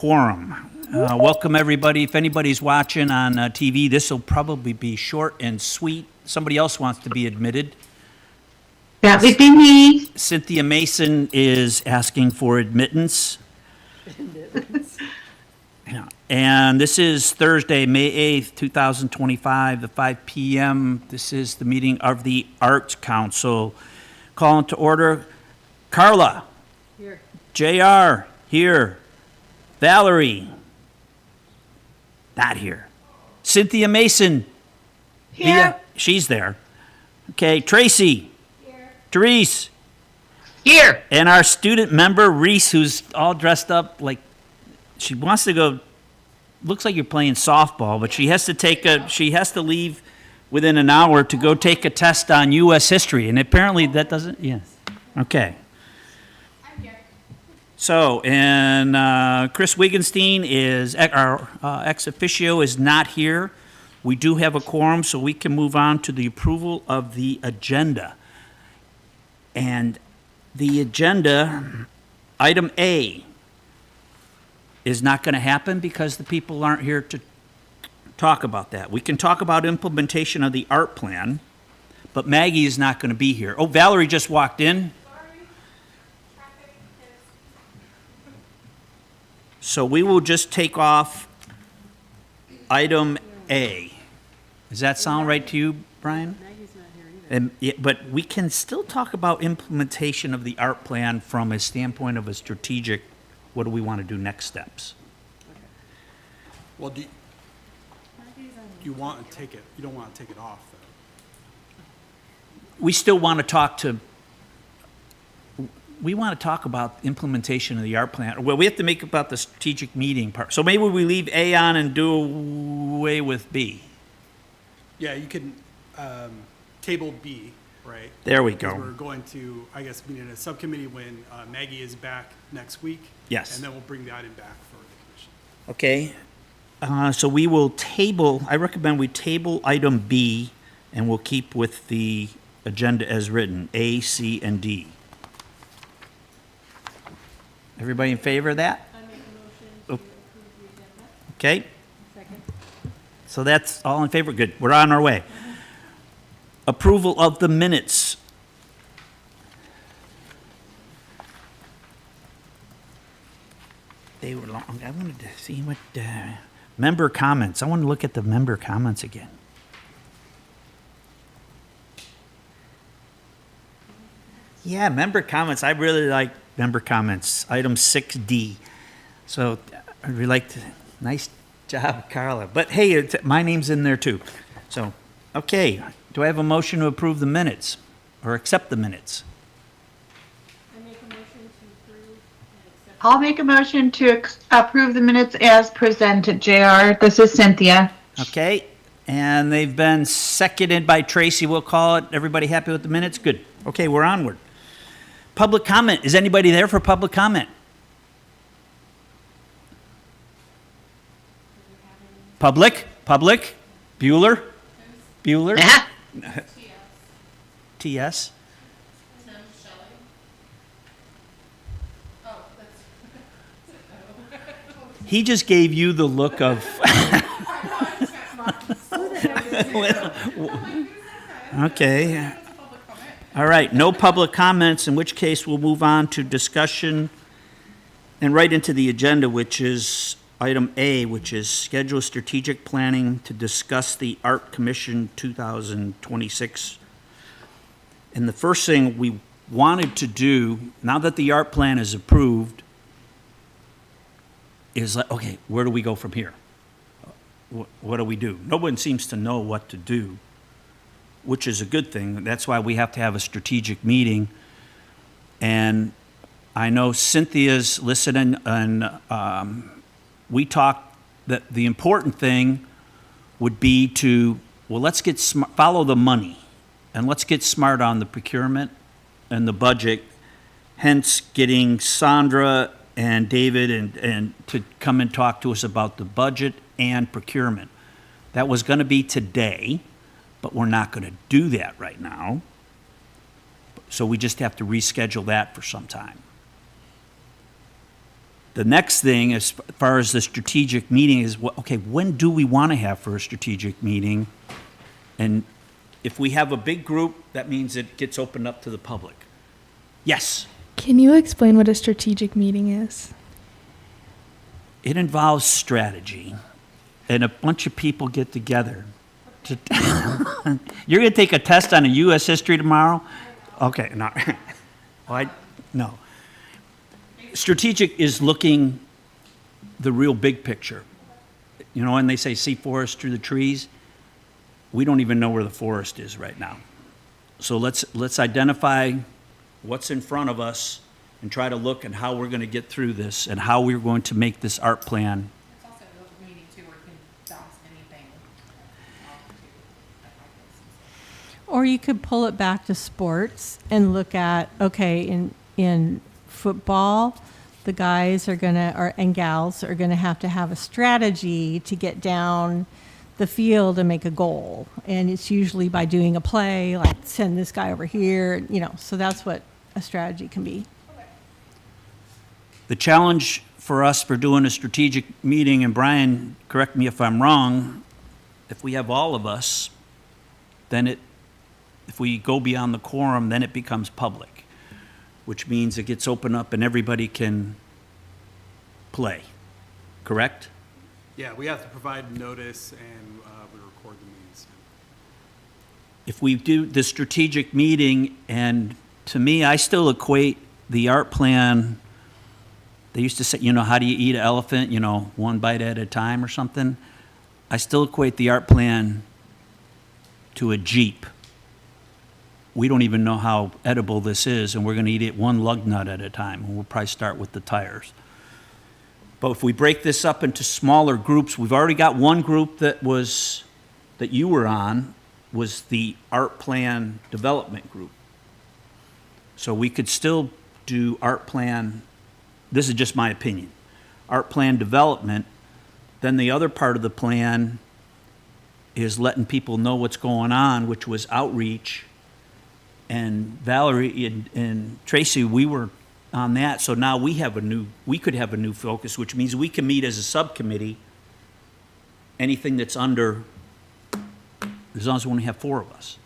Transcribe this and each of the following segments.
Quorum. Welcome, everybody. If anybody's watching on TV, this will probably be short and sweet. Somebody else wants to be admitted. That would be me. Cynthia Mason is asking for admittance. Yeah. And this is Thursday, May 8th, 2025, at 5 p.m. This is the meeting of the Arts Council. Calling to order. Carla. Here. JR. Here. Valerie. Not here. Cynthia Mason. Here. She's there. Okay. Tracy. Here. Therese. Here. And our student member, Reese, who's all dressed up like she wants to go. Looks like you're playing softball, but she has to leave within an hour to go take a test on U.S. history, and apparently that doesn't. Yes. Okay. I'm here. So, and Chris Wigenstein is our ex officio is not here. We do have a quorum, so we can move on to the approval of the agenda. And the agenda, item A, is not going to happen because the people aren't here to talk about that. We can talk about implementation of the art plan, but Maggie is not going to be here. Oh, Valerie just walked in. So we will just take off item A. Does that sound right to you, Brian? Maggie's not here either. And, yeah, but we can still talk about implementation of the art plan from a standpoint of a strategic, what do we want to do next steps? Well, do Maggie's on. you want to take it, you don't want to take it off, though? We still want to talk about implementation of the art plan. Well, we have to make about the strategic meeting part. So maybe we leave A on and do away with B. Yeah, you can, table B, right? There we Because go. we're going to, I guess, meet in a subcommittee when Maggie is back next week. Yes. And then we'll bring the item back for the commission. Okay, so we will table, I recommend we table item B, and we'll keep with the agenda as written, A, C, and D. Everybody in favor of that? I make a motion Oh. to approve the agenda. Okay, Second. so that's all in favor, good, we're on our way. Approval of the minutes. They were long, I wanted to see what, member comments, I want to look at the member comments again. Yeah, member comments, I really like member comments, item 6D. So I'd really like to, nice job, Carla. But hey, my name's in there too. So, okay, do I have a motion to approve the minutes or accept the minutes? I make a motion to approve and accept. I'll make a motion to approve the minutes as presented, JR. This is Cynthia. Okay, and they've been seconded by Tracy, we'll call it. Everybody happy with the minutes? Good. Okay, we're onward. Public comment. Is anybody there for public comment? Public? Public? Bueller? Bueller? TS? Tim Shelley. Oh, that's. He just gave you the look of, okay. All right, no public comments, in which case we'll move on to discussion and right into the agenda, which is item A, which is schedule strategic planning to discuss the Art Commission 2026. And the first thing we wanted to do, now that the art plan is approved, is like, okay, where do we go from here? What do we do? No one seems to know what to do, which is a good thing. That's why we have to have a strategic meeting. And I know Cynthia's listening, and we talked that the important thing would be to, well, let's get smart, follow the money, and let's get smart on the procurement and the budget, hence getting Sandra and David and to come and talk to us about the budget and procurement. That was going to be today, but we're not going to do that right now. So we just have to reschedule that for some time. The next thing, as far as the strategic meeting, is, okay, when do we want to have for a strategic meeting? And if we have a big group, that means it gets opened up to the public. Yes, Can you explain what a strategic meeting is? it involves strategy, and a bunch of people get together. You're going to take a test on a U.S. history tomorrow? Okay, no. No. Strategic is looking the real big picture. You know, when they say see forest through the trees, we don't even know where the forest is right now. So let's identify what's in front of us and try to look at how we're going to get through this and how we're going to make this art plan. It's also an open meeting too, where you can bounce anything off to. Or you could pull it back to sports and look at, okay, in football, the guys are gonna, and gals are gonna have to have a strategy to get down the field and make a goal. And it's usually by doing a play, like send this guy over here, so that's what a strategy can be. The challenge for us for doing a strategic meeting, and Brian, correct me if I'm wrong, if we have all of us, then if we go beyond the quorum, then it becomes public, which means it gets opened up and everybody can play, correct? Yeah, we have to provide notice and we record the meetings. If we do the strategic meeting, and to me, I still equate the art plan, they used to say, how do you eat an elephant, one bite at a time or something? I still equate the art plan to a Jeep. We don't even know how edible this is, and we're going to eat it one lug nut at a time, and we'll probably start with the tires. But if we break this up into smaller groups, we've already got one group that you were on, was the art plan development group. So we could still do art plan, this is just my opinion, art plan development. Then the other part of the plan is letting people know what's going on, which was outreach. And Valerie and Tracy, we were on that, so now we could have a new focus, which means we can meet as a subcommittee, anything that's under, as long as we only have 4 of us.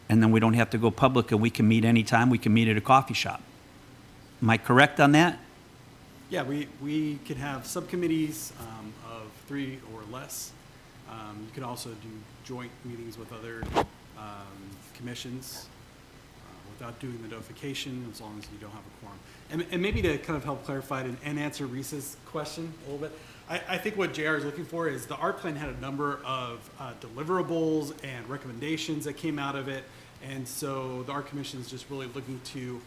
And then we don't have to go public, and we can meet anytime, we can meet at a coffee shop. Am I correct on that? Yeah, we can have subcommittees of 3 or less. You can also do joint meetings with other commissions without doing the notification, as long as you don't have a quorum. And maybe to kind of help clarify and answer Reese's question a little bit, I think what JR is looking for is the art plan had a number of deliverables and recommendations that came out of it. And so the art commission is just really looking to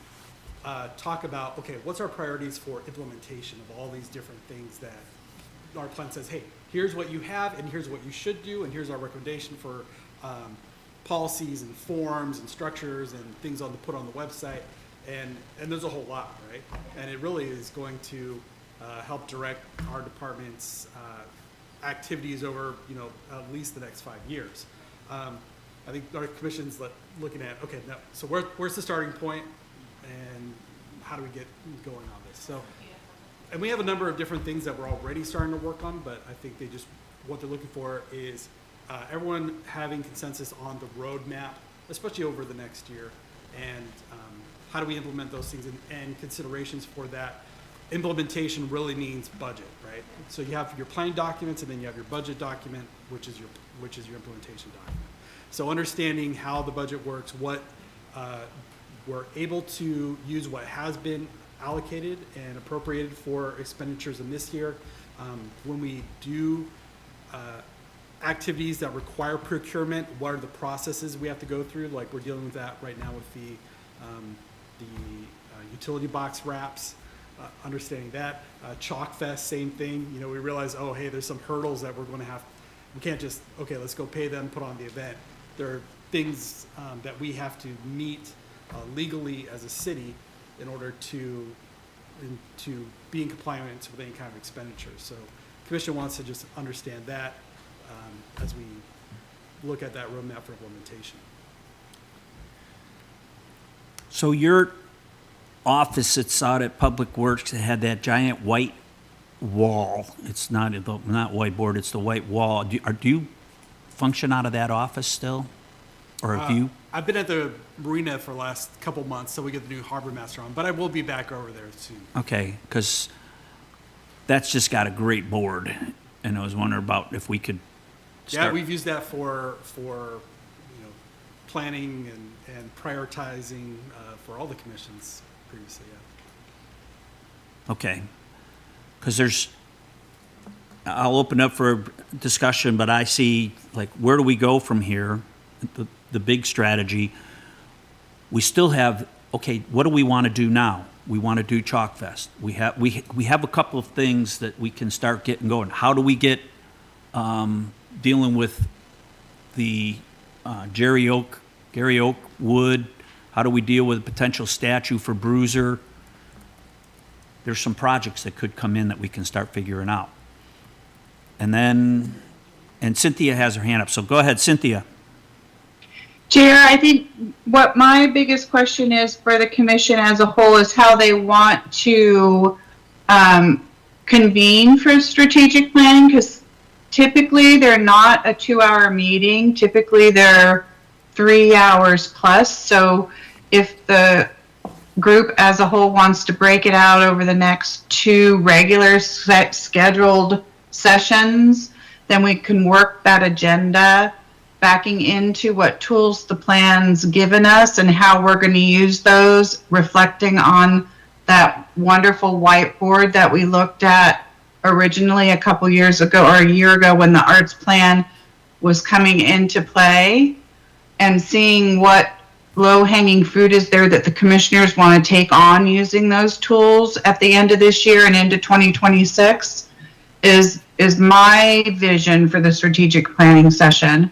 talk about, okay, what's our priorities for implementation of all these different things that our plan says, hey, here's what you have and here's what you should do, and here's our recommendation for policies and forms and structures and things put on the website. And there's a whole lot, right? And it really is going to help direct our department's activities over, at least the next 5 years. I think our commission's looking at, okay, now, so where's the starting point, and how do we get going on this? So, and we have a number of different things that we're already starting to work on, but I think what they're looking for is everyone having consensus on the roadmap, especially over the next year, and how do we implement those things, and considerations for that. Implementation really means budget, right? So you have your planning documents, and then you have your budget document, which is your implementation document. So understanding how the budget works, what we're able to use what has been allocated and appropriated for expenditures in this year. When we do activities that require procurement, what are the processes we have to go through? Like we're dealing with that right now with the utility box wraps, understanding that. Chalk Fest, same thing. We realize, oh, hey, there's some hurdles that we're going to have. We can't just, okay, let's go pay them, put on the event. There are things that we have to meet legally as a city in order to be in compliance with any kind of expenditure. So the commission wants to just understand that as we look at that roadmap for implementation. So you're office that's out at Public Works that had that giant white wall. It's not whiteboard, it's the white wall. Do you function out of that office still? Or have you? I've been at the marina for the last couple months, so we get the new harbor master on, but I will be back over there soon. Okay, because that's just got a great board, and I was wondering about if we could Yeah, start. we've used that for planning and prioritizing for all the commissions previously, yeah. Okay, because I'll open up for discussion, but I see, like, where do we go from here? The big strategy. We still have, okay, what do we want to do now? We want to do Chalk Fest. We have a couple of things that we can start getting going. How do we get dealing with the Gary Oak Wood? How do we deal with a potential statue for Bruiser? There's some projects that could come in that we can start figuring out. And Cynthia has her hand up, so go ahead, Cynthia. Chair, I think what my biggest question is for the commission as a whole is how they want to convene for strategic planning, because typically they're not a 2-hour meeting. Typically they're 3 hours plus. So if the group as a whole wants to break it out over the next 2 regular scheduled sessions, then we can work that agenda backing into what tools the plan's given us and how we're going to use those, reflecting on that wonderful whiteboard that we looked at originally a couple years ago or a year ago when the arts plan was coming into play, and seeing what low-hanging fruit is there that the commissioners want to take on using those tools at the end of this year and into 2026 is my vision for the strategic planning session,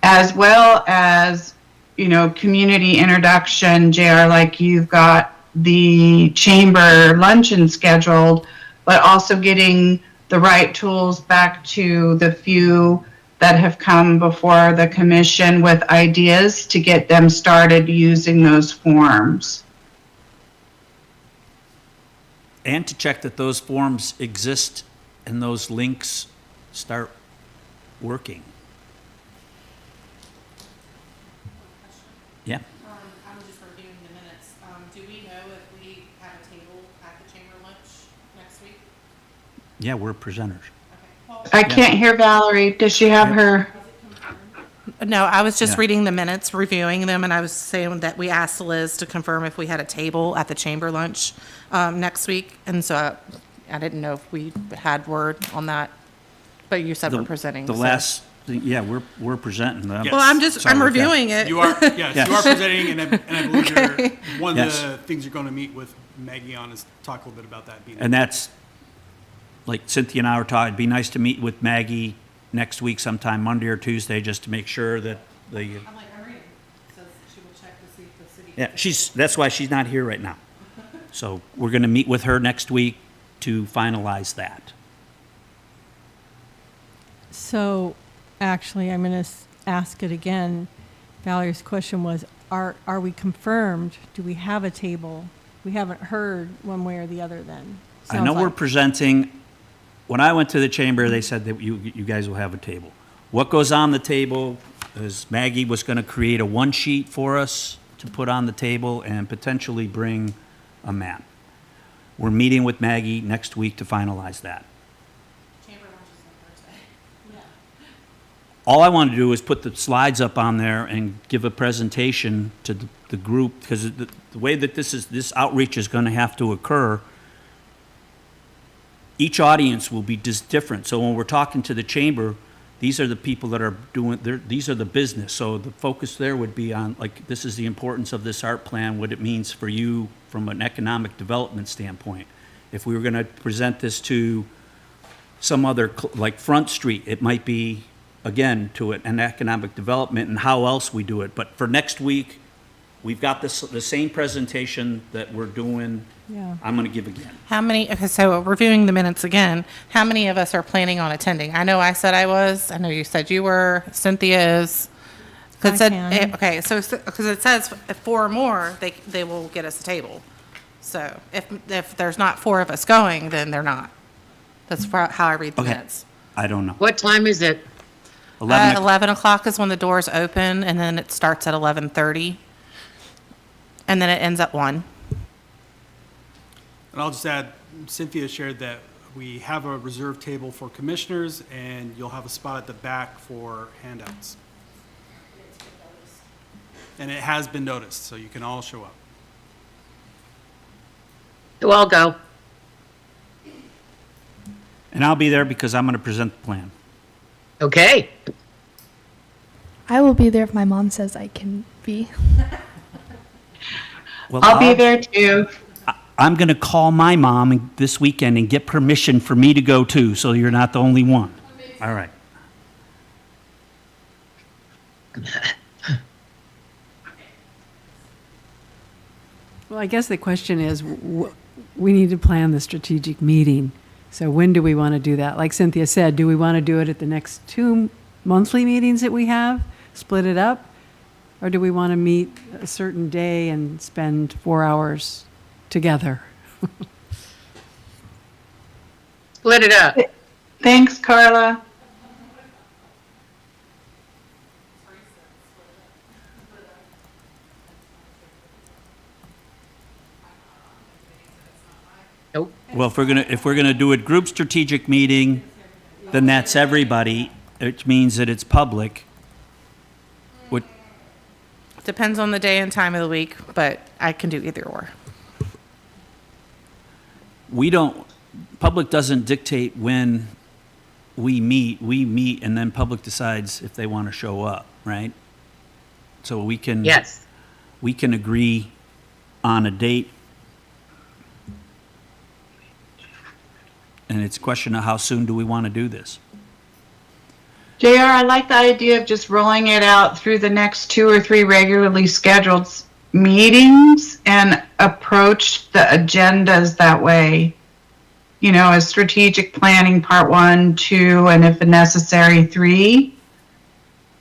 as well as, community introduction. JR, like you've got the chamber luncheon scheduled, but also getting the right tools back to the few that have come before the commission with ideas to get them started using those forms. And to check that those forms exist and those links start working. Yeah, I was just reviewing the minutes. Do we know if we have a table at the chamber lunch next week? yeah, we're presenters. Okay. Paul, I can't hear Valerie. Does she have her? no, I was just Yeah. reading the minutes, reviewing them, and I was saying that we asked Liz to confirm if we had a table at the chamber lunch next week, and so I didn't know if we had word on that. But you said we're presenting. The so- last, yeah, we're presenting them. Yes. Well, I'm Sorry about that. reviewing it. You are, yes, you are presenting, and I believe Okay. one of Yes. the things you're going to meet with Maggie on is talk a little bit about that being. And that's, like Cynthia and I were talking, it'd be nice to meet with Maggie next week sometime, Monday or Tuesday, just to make sure that the, I'm reading. Says she will check to see if the city. yeah, that's why she's not here right now. So we're going to meet with her next week to finalize that. So, actually, I'm going to ask it again. Valerie's question was, are we confirmed? Do we have a table? We haven't heard one way or the other then. I know Sounds we're like. presenting, when I went to the chamber, they said that you guys will have a table. What goes on the table is Maggie was going to create a one-sheet for us to put on the table and potentially bring a map. We're meeting with Maggie next week to finalize that. Chamber lunch is on Thursday. All I want to do is put the slides up on there and give a presentation to the group, because the way that this outreach is going to have to occur, each audience will be just different. So when we're talking to the chamber, these are the people that are these are the business. So the focus there would be on, like, this is the importance of this art plan, what it means for you from an economic development standpoint. If we were going to present this to some other, like Front Street, it might be, again, to an economic development and how else we do it. But for next week, we've got the same presentation that we're doing. Yeah. I'm going to give again. How many, okay, so reviewing the minutes again, how many of us are planning on attending? I know I said I was, I know you said you were, Cynthia is. 'Cause I it- can. Okay, so, because it says if 4 or more, they will get us a table. So if there's not 4 of us going, then they're not. That's how I read the Okay. minutes. I don't know. What time is it? 11 o'clock is when the doors open, and then it starts at 11:30, and then it ends at 1. And I'll just add, Cynthia shared that we have a reserved table for commissioners, and you'll have a spot at the back for handouts. And it has been noticed, so you can all show up. So I'll go. And I'll be there because I'm going to present the plan. Okay. I will be there if my mom says I can be. Well, I'll be there too. I'm going to call my mom this weekend and get permission for me to go too, so you're not the only one. All right. Well, I guess the question is, we need to plan the strategic meeting. So when do we want to do that? Like Cynthia said, do we want to do it at the next 2 monthly meetings that we have, split it up? Or do we want to meet a certain day and spend 4 hours together? Split it up. Thanks, Carla. Nope. Well, if we're gonna do a group strategic meeting, then that's everybody, which means that it's public. What, Depends on the day and time of the week, but I can do either or. we don't, public doesn't dictate when we meet, and then public decides if they want to show up, right? So we can. Yes. We can agree on a date. And it's a question of how soon do we want to do this? JR, I like the idea of just rolling it out through the next 2 or 3 regularly scheduled meetings and approach the agendas that way. You know, as strategic planning part 1, 2, and if necessary, 3.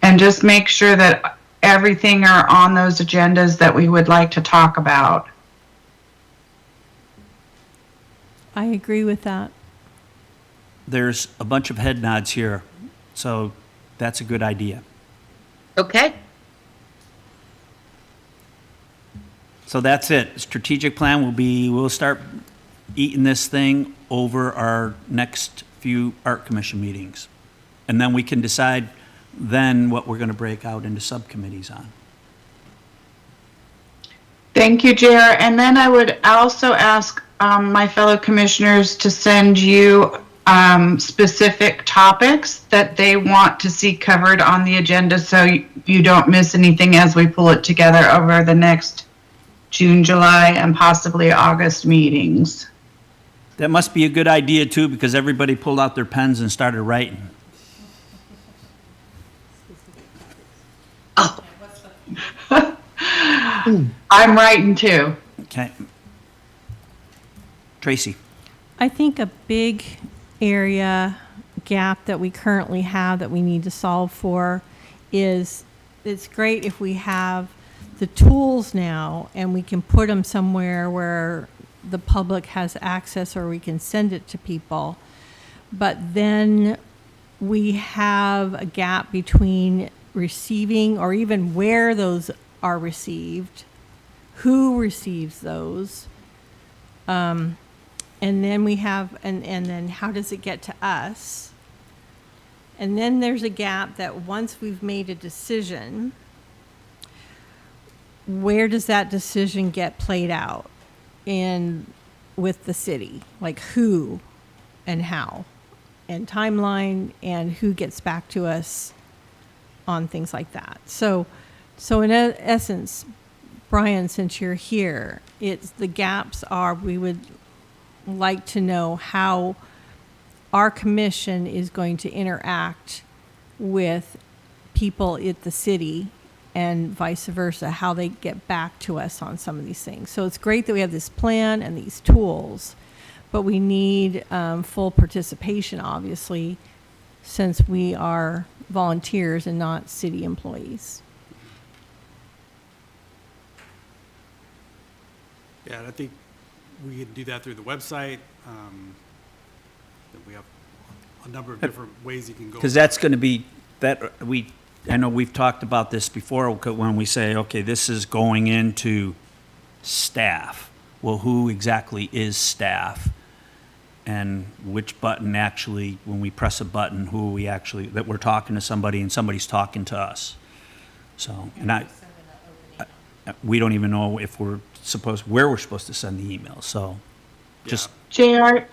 And just make sure that everything are on those agendas that we would like to talk about. I agree with that. There's a bunch of head nods here, so that's a good idea. Okay. So that's it. Strategic plan will be, we'll start eating this thing over our next few art commission meetings. And then we can decide then what we're going to break out into subcommittees on. Thank you, JR. And then I would also ask my fellow commissioners to send you specific topics that they want to see covered on the agenda so you don't miss anything as we pull it together over the next June, July, and possibly August meetings. That must be a good idea too, because everybody pulled out their pens and started writing. Oh, I'm writing too. Okay. Tracy? I think a big area gap that we currently have that we need to solve for is it's great if we have the tools now and we can put them somewhere where the public has access or we can send it to people. But then we have a gap between receiving or even where those are received, who receives those, and then we have, and then how does it get to us? And then there's a gap that once we've made a decision, where does that decision get played out with the city? Like who and how and timeline and who gets back to us on things like that. So in essence, Brian, since you're here, the gaps are we would like to know how our commission is going to interact with people at the city and vice versa, how they get back to us on some of these things. So it's great that we have this plan and these tools, but we need full participation, obviously, since we are volunteers and not city employees. Yeah, and I think we could do that through the website. We have a number of different ways you can go. Because that's going to be, I know we've talked about this before when we say, okay, this is going into staff. Well, who exactly is staff? And which button actually, when we press a button, who are we actually, that we're talking to somebody and somebody's talking to us. So, we don't even know if where we're supposed to send the email, so just, JR,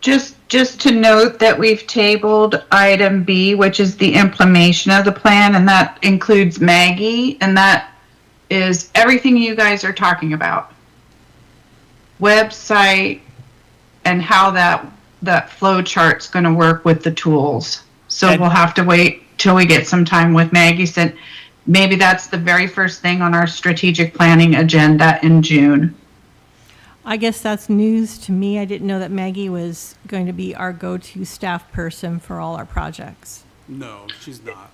just to note that we've tabled item B, which is the implementation of the plan, and that includes Maggie, and that is everything you guys are talking about. Website and how that flow chart's going to work with the tools. So And- we'll have to wait till we get some time with Maggie. Said maybe that's the very first thing on our strategic planning agenda in June. I guess that's news to me. I didn't know that Maggie was going to be our go-to staff person for all our projects. No, she's not.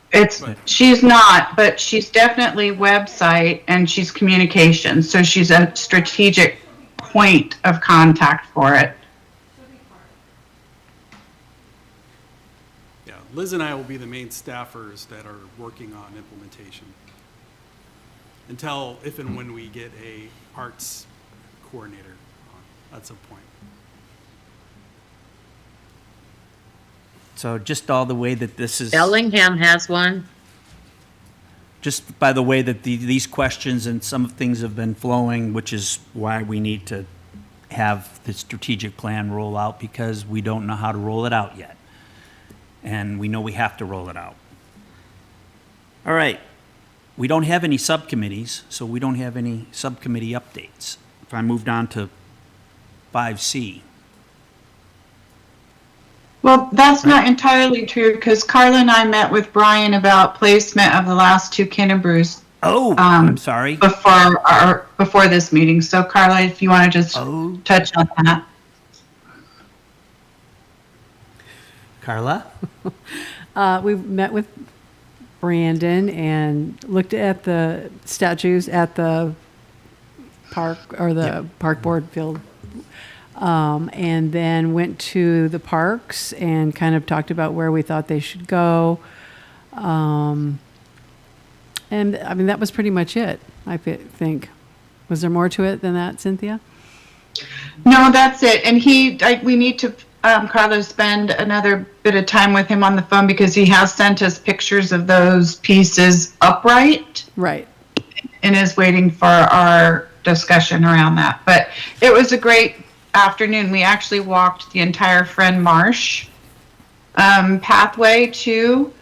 She's not, but she's definitely website and she's communications. So she's a strategic point of contact for it. Yeah, Liz and I will be the main staffers that are working on implementation. Until if and when we get a arts coordinator at some point. so just all the way that this is. Bellingham has one. Just by the way that these questions and some things have been flowing, which is why we need to have the strategic plan roll out, because we don't know how to roll it out yet. And we know we have to roll it out. All right. We don't have any subcommittees, so we don't have any subcommittee updates. If I moved on to 5C. Well, that's not entirely true because Carla and I met with Brian about placement of the last two Kinnebrews Oh, I'm sorry. before this meeting. So Carla, if you want to just Oh, touch on that. Carla? We met with Brandon and looked at the statues at the park, or the park board field. And then went to the parks and kind of talked about where we thought they should go. And I mean, that was pretty much it, I think. Was there more to it than that, Cynthia? No, that's it. And we need to, Carla, spend another bit of time with him on the phone because he has sent us pictures of those pieces upright Right. and is waiting for our discussion around that. But it was a great afternoon. We actually walked the entire Friend Marsh pathway too,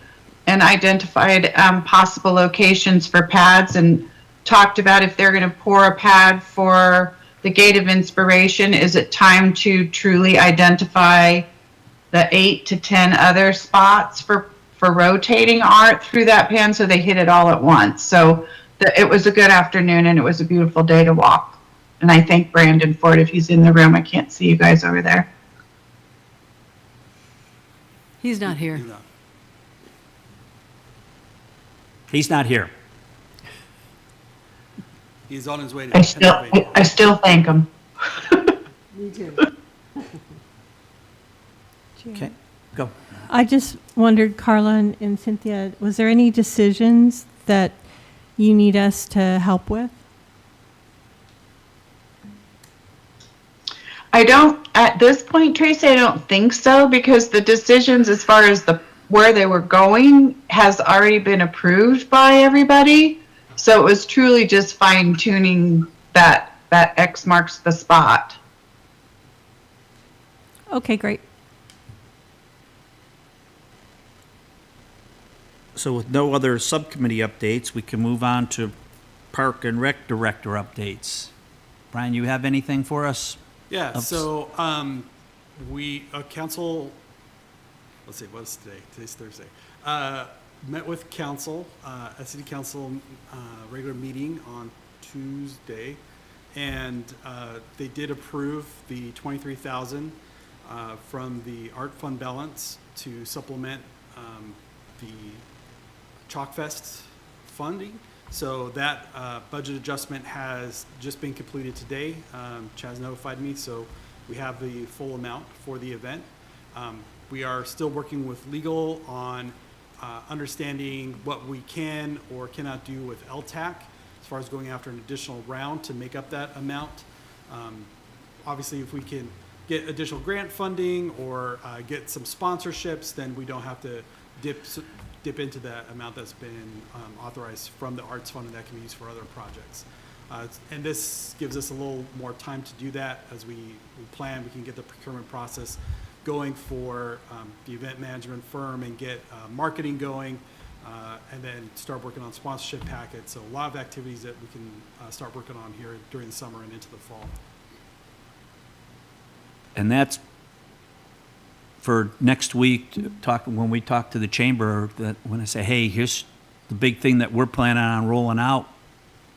and identified possible locations for pads and talked about if they're going to pour a pad for the Gate of Inspiration, is it time to truly identify the 8 to 10 other spots for rotating art through that pan so they hit it all at once. So it was a good afternoon and it was a beautiful day to walk. And I thank Brandon for it if he's in the room. I can't see you guys over there. He's not here. You know. He's not here. He's on his way to I still thank him. Me too. Okay, go. I just wondered, Carla and Cynthia, was there any decisions that you need us to help with? I don't, at this point, Tracy, I don't think so, because the decisions as far as where they were going has already been approved by everybody. So it was truly just fine tuning that X marks the spot. Okay, great. So with no other subcommittee updates, we can move on to Park and Rec Director updates. Brian, you have anything for us? Yeah, Oops. so council, let's see, what's today? Today's Thursday. Met with council, a city council regular meeting on Tuesday, and they did approve the $23,000 from the art fund balance to supplement the Chalk Fest funding. So that budget adjustment has just been completed today. Chaz notified me, so we have the full amount for the event. We are still working with legal on understanding what we can or cannot do with LTAC as far as going after an additional round to make up that amount. Obviously, if we can get additional grant funding or get some sponsorships, then we don't have to dip into that amount that's been authorized from the arts fund, and that can be used for other projects. And this gives us a little more time to do that as we plan. We can get the procurement process going for the event management firm and get marketing going, and then start working on sponsorship packets. So a lot of activities that we can start working on here during the summer and into the fall. And that's for next week, when we talk to the chamber, that when I say, hey, here's the big thing that we're planning on rolling out,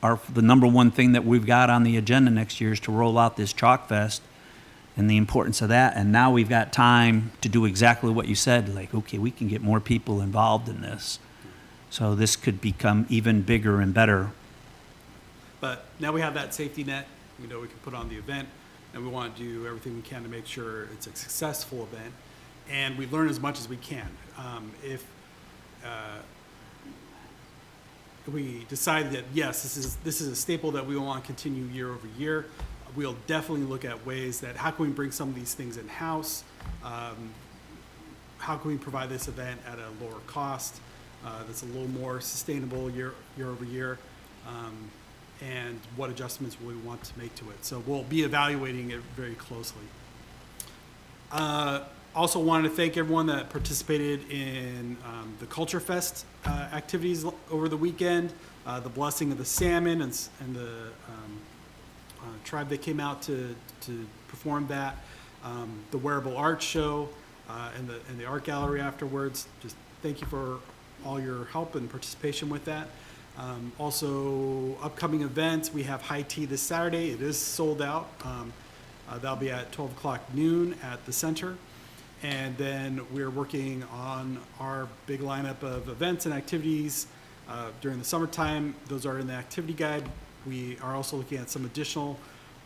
the number one thing that we've got on the agenda next year is to roll out this Chalk Fest and the importance of that. And now we've got time to do exactly what you said, like, okay, we can get more people involved in this. So this could become even bigger and better. But now we have that safety net, we know we can put on the event, and we want to do everything we can to make sure it's a successful event. And we learn as much as we can. If we decide that, yes, this is a staple that we want to continue year over year, we'll definitely look at ways that, how can we bring some of these things in-house? How can we provide this event at a lower cost that's a little more sustainable year over year? And what adjustments we want to make to it. So we'll be evaluating it very closely. Also wanted to thank everyone that participated in the Culture Fest activities over the weekend, the blessing of the salmon and the tribe that came out to perform that, the wearable art show, and the art gallery afterwards. Just thank you for all your help and participation with that. Also, upcoming events, we have High Tea this Saturday. It is sold out. That'll be at 12 o'clock noon at the center. And then we're working on our big lineup of events and activities during the summertime. Those are in the activity guide. We are also looking at some additional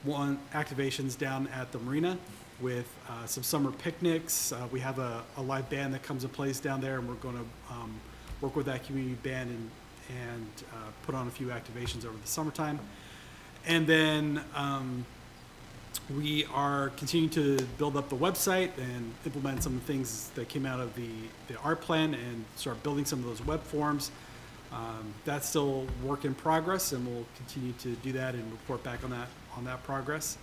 activations down at the marina with some summer picnics. We have a live band that comes and plays down there, and we're going to work with that community band and put on a few activations over the summertime. And then we are continuing to build up the website and implement some of the things that came out of the art plan and start building some of those web forms. That's still work in progress, and we'll continue to do that and report back on that progress.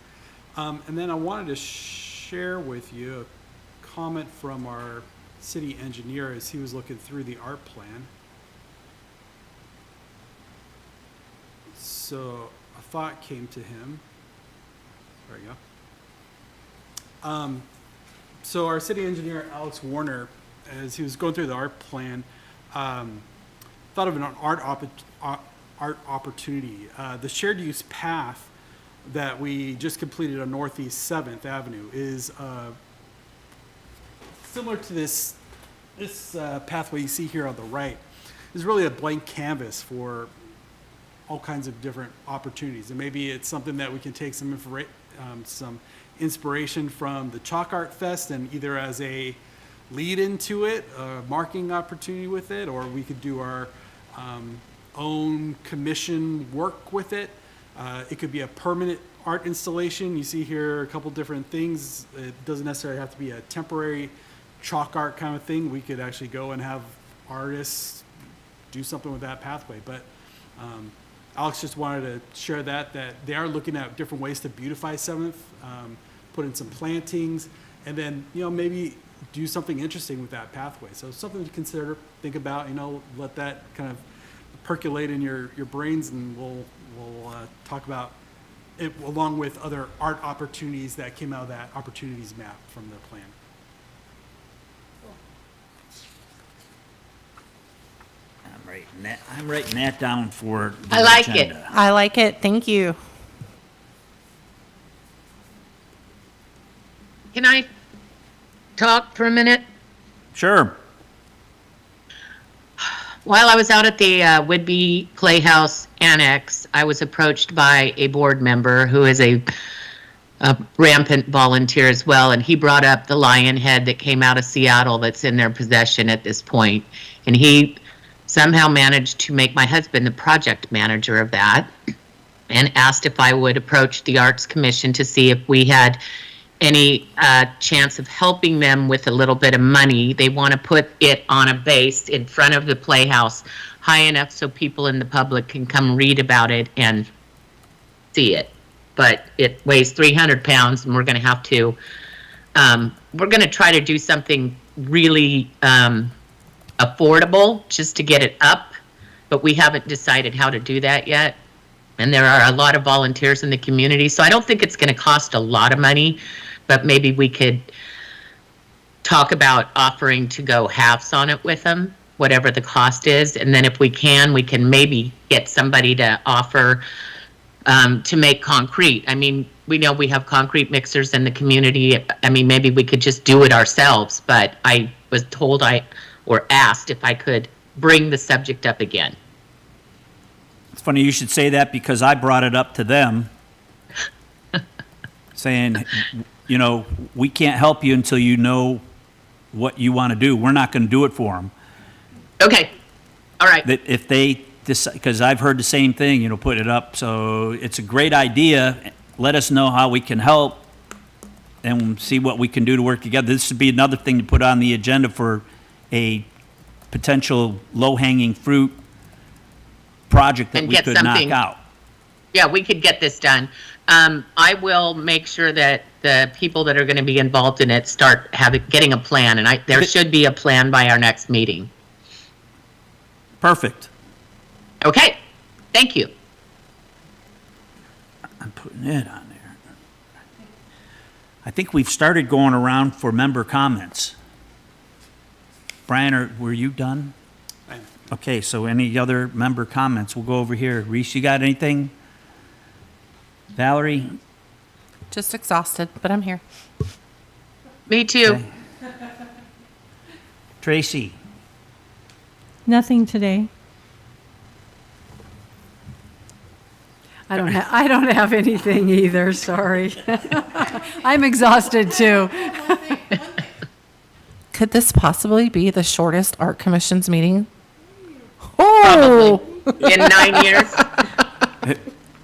And then I wanted to share with you a comment from our city engineer as he was looking through the art plan. So a thought came to him. There you go. So our city engineer, Alex Warner, as he was going through the art plan, thought of an art opportunity. The shared use path that we just completed on Northeast 7th Avenue is similar to this pathway you see here on the right. Is really a blank canvas for all kinds of different opportunities. And maybe it's something that we can take some inspiration from the Chalk Art Fest and either as a lead into it, a marketing opportunity with it, or we could do our own commission work with it. It could be a permanent art installation. You see here a couple different things. It doesn't necessarily have to be a temporary chalk art kind of thing. We could actually go and have artists do something with that pathway. But Alex just wanted to share that they are looking at different ways to beautify 7th, put in some plantings, and then, maybe do something interesting with that pathway. So something to consider, think about, let that kind of percolate in your brains, and we'll talk about it along with other art opportunities that came out of that opportunities map from the plan. I'm writing that down for the I like it. agenda. I like it. Thank you. Can I talk for a minute? Sure. While I was out at the Whidbey Playhouse Annex, I was approached by a board member who is a rampant volunteer as well, and he brought up the lion head that came out of Seattle that's in their possession at this point. And he somehow managed to make my husband the project manager of that, and asked if I would approach the Arts Commission to see if we had any chance of helping them with a little bit of money. They want to put it on a base in front of the Playhouse, high enough so people in the public can come read about it and see it. But it weighs 300 pounds, and we're going to have to, we're going to try to do something really affordable just to get it up, but we haven't decided how to do that yet. And there are a lot of volunteers in the community, so I don't think it's going to cost a lot of money, but maybe we could talk about offering to go halves on it with them, whatever the cost is. And then if we can maybe get somebody to offer to make concrete. I mean, we know we have concrete mixers in the community. I mean, maybe we could just do it ourselves, but I was told or asked if I could bring the subject up again. It's funny you should say that because I brought it up to them saying, you know, we can't help you until you know what you want to do. We're not going to do it for them. Okay, all right. That if they decide, because I've heard the same thing, you know, put it up. So it's a great idea. Let us know how we can help and see what we can do to work together. This would be another thing to put on the agenda for a potential low-hanging fruit project that And we get could knock something. out. Yeah, we could get this done. I will make sure that the people that are going to be involved in it start getting a plan, and there should be a plan by our next meeting. Perfect. Okay, thank you. I'm putting it on there. I think we've started going around for member comments. Brian, were you done? Okay, so any other member comments? We'll go over here. Reese, you got anything? Valerie? Just exhausted, but I'm here. Me too. Okay. Tracy? Nothing today. I don't have anything either, sorry. I'm exhausted too. Could this possibly be the shortest art commission's meeting? Oh, In 9 years.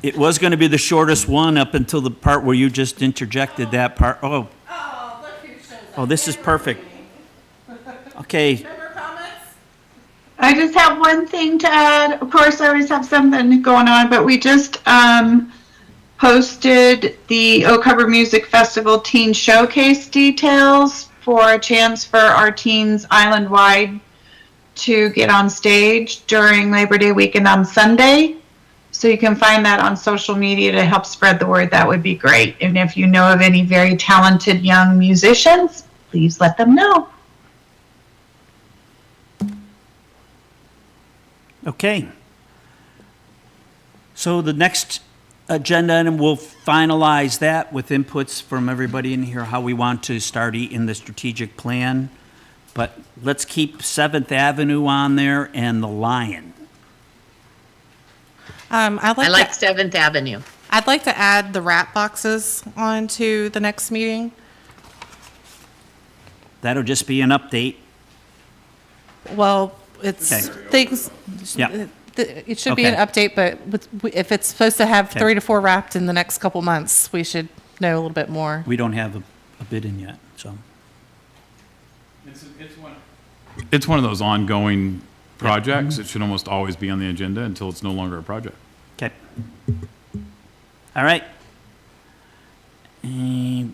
It was going to be the shortest one up until the part where you just interjected that part. Oh, this is perfect. Okay, I just have one thing to add. Of course, I always have something going on, but we just posted the Oak Harbor Music Festival Teen Showcase details for a chance for our teens island-wide to get on stage during Labor Day weekend on Sunday. So you can find that on social media to help spread the word. That would be great. And if you know of any very talented young musicians, please let them know. okay. So the next agenda, and we'll finalize that with inputs from everybody in here, how we want to start eating the strategic plan. But let's keep 7th Avenue on there and the Lion. I'd I like to 7th Avenue. I'd like to add the rat boxes onto the next meeting. That'll just be an update. Well, it's Okay. things. Yeah. It should be an Okay. update, but if it's supposed to have Okay. 3 to 4 wrapped in the next couple months, we should know a little bit more. We don't have a bid in yet, so. It's one of those ongoing projects. It should almost always be on the agenda until it's no longer a project. Okay. All right. If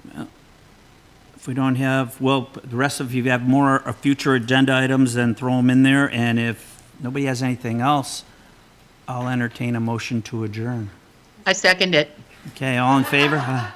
we don't have, well, the rest of you have more future agenda items, then throw them in there. And if nobody has anything else, I'll entertain a motion to adjourn. I second it. Okay, all in favor?